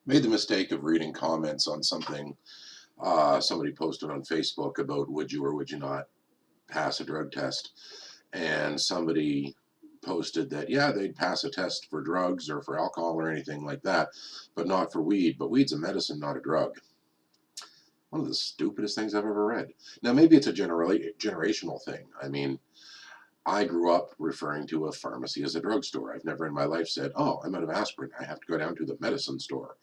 Made the mistake of reading comments on something somebody posted on Facebook about would you or would you not pass a drug test. And somebody posted that, yeah, they'd pass a test for drugs or for alcohol or anything like that, but not for weed. But weed's a medicine, not a drug. One of the stupidest things I've ever read. Now, maybe it's a generational thing. I mean, I grew up referring to a pharmacy as a drugstore. I've never in my life said, oh, I'm out of aspirin. I have to go down to the medicine store.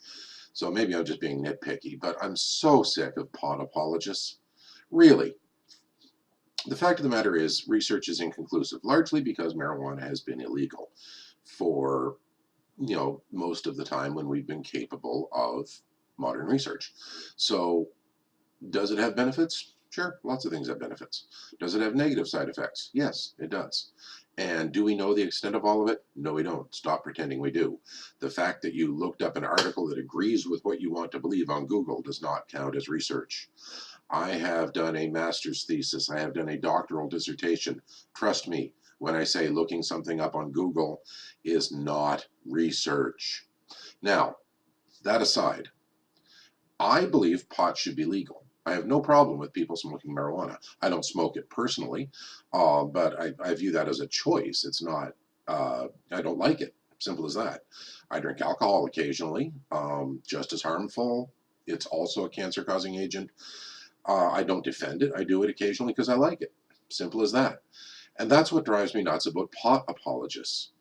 So maybe I'm just being nitpicky, but I'm so sick of pot apologists. Really. The fact of the matter is, research is inconclusive, largely because marijuana has been illegal for, most of the time when we've been capable of modern research. So, does it have benefits? Sure, lots of things have benefits. Does it have negative side effects? Yes, it does. And do we know the extent of all of it? No, we don't. Stop pretending we do. The fact that you looked up an article that agrees with what you want to believe on Google does not count as research. I have done a master's thesis. I have done a doctoral dissertation. Trust me when I say looking something up on Google is not research. Now, that aside, I believe pot should be legal. I have no problem with people smoking marijuana. I don't smoke it personally, but I view that as a choice. It's not, I don't like it. Simple as that. I drink alcohol occasionally, just as harmful. It's also a cancer causing agent. I don't defend it. I do it occasionally because I like it. Simple as that. And that's what drives me nuts about pot apologists.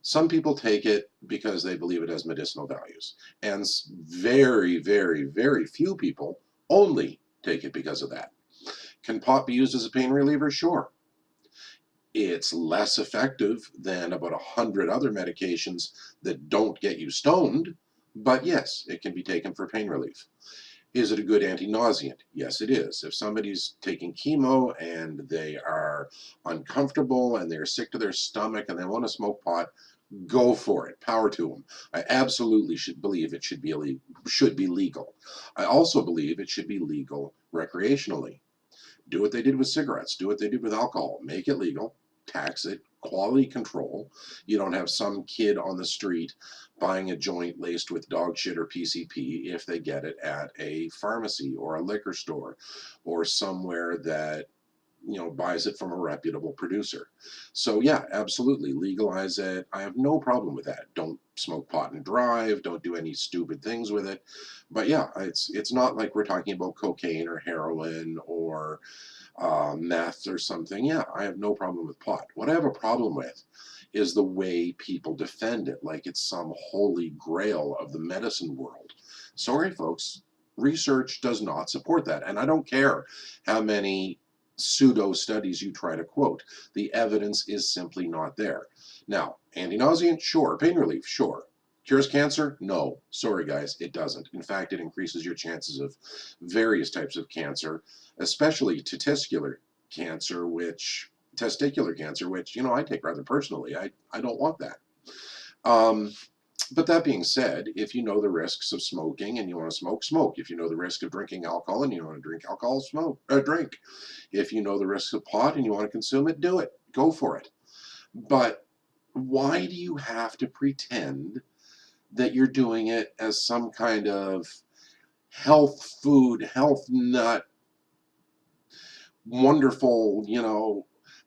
Some people take it because they believe it has medicinal values. And very, very, very few people only take it because of that. Can pot be used as a pain reliever? Sure. It's less effective than about 100 other medications that don't get you stoned. But yes, it can be taken for pain relief. Is it a good anti-nauseant? Yes, it is. If somebody's taking chemo and they are uncomfortable and they're sick to their stomach and they want to smoke pot, go for it. Power to them. I absolutely should believe it should be legal. I also believe it should be legal recreationally. Do what they did with cigarettes. Do what they did with alcohol. Make it legal. Tax it. Quality control. You don't have some kid on the street buying a joint laced with dog shit or PCP if they get it at a pharmacy or a liquor store or somewhere that buys it from a reputable producer. So yeah, absolutely legalize it. I have no problem with that. Don't smoke pot and drive. Don't do any stupid things with it. But yeah, it's not like we're talking about cocaine or heroin or meth or something. Yeah, I have no problem with pot. What I have a problem with is the way people defend it like it's some holy grail of the medicine world. Sorry, folks, research does not support that. And I don't care how many pseudo studies you try to quote. The evidence is simply not there. Now, anti-nauseant, sure. Pain relief, sure. Cures cancer? No. Sorry, guys, it doesn't. In fact, it increases your chances of various types of cancer, especially testicular cancer, which, I take rather personally. I don't want that. Um, but that being said, if you know the risks of smoking and you want to smoke, smoke. If you know the risk of drinking alcohol and you want to drink alcohol, drink. If you know the risks of pot and you want to consume it, do it. Go for it. But why do you have to pretend that you're doing it as some kind of health food, health nut, wonderful,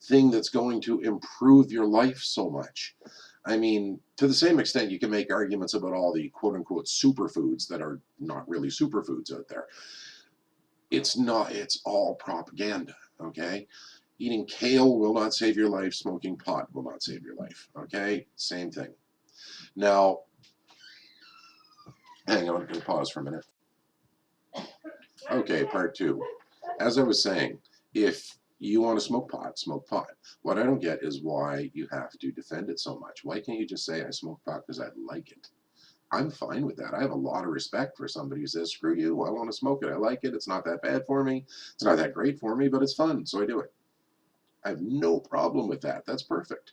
thing that's going to improve your life so much? I mean, to the same extent, you can make arguments about all the quote unquote superfoods that are not really superfoods out there. It's not, it's all propaganda, okay? Eating kale will not save your life, smoking pot will not save your life, okay? Same thing. Now, hang on, I'm going to pause for a minute. Okay, part two. As I was saying, if you want to smoke pot, smoke pot. What I don't get is why you have to defend it so much. Why can't you just say, I smoke pot because I like it? I'm fine with that. I have a lot of respect for somebody who says, screw you, I want to smoke it. I like it. It's not that bad for me. It's not that great for me, but it's fun, so I do it. I have no problem with that. That's perfect.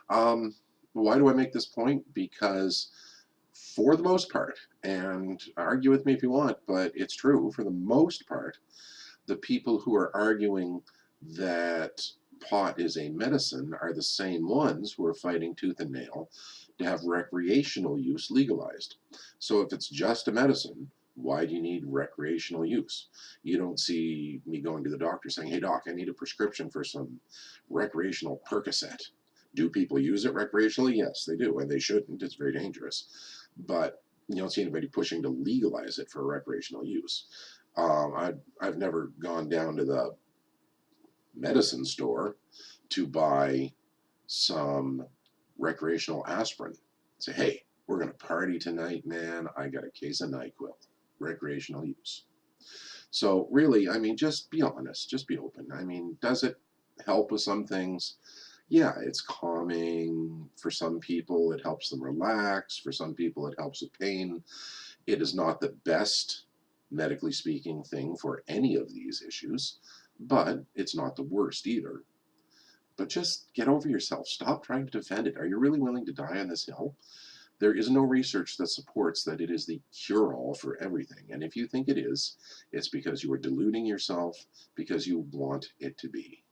Why do I make this point? Because for the most part, and argue with me if you want, but it's true, for the most part, the people who are arguing that pot is a medicine are the same ones who are fighting tooth and nail to have recreational use legalized. So if it's just a medicine, why do you need recreational use? You don't see me going to the doctor saying, hey doc, I need a prescription for some recreational Percocet. Do people use it recreationally? Yes, they do, and they shouldn't. It's very dangerous. But you don't see anybody pushing to legalize it for recreational use. I've never gone down to the medicine store to buy some recreational aspirin. Say, hey, we're going to party tonight, man. I got a case of NyQuil, recreational use. So really, I mean, just be honest, just be open. I mean, does it help with some things? Yeah, it's calming. For some people, it helps them relax. For some people, it helps with pain. It is not the best, medically speaking, thing for any of these issues, but it's not the worst either. But just get over yourself. Stop trying to defend it. Are you really willing to die on this hill? There is no research that supports that it is the cure-all for everything. And if you think it is, it's because you are deluding yourself because you want it to be.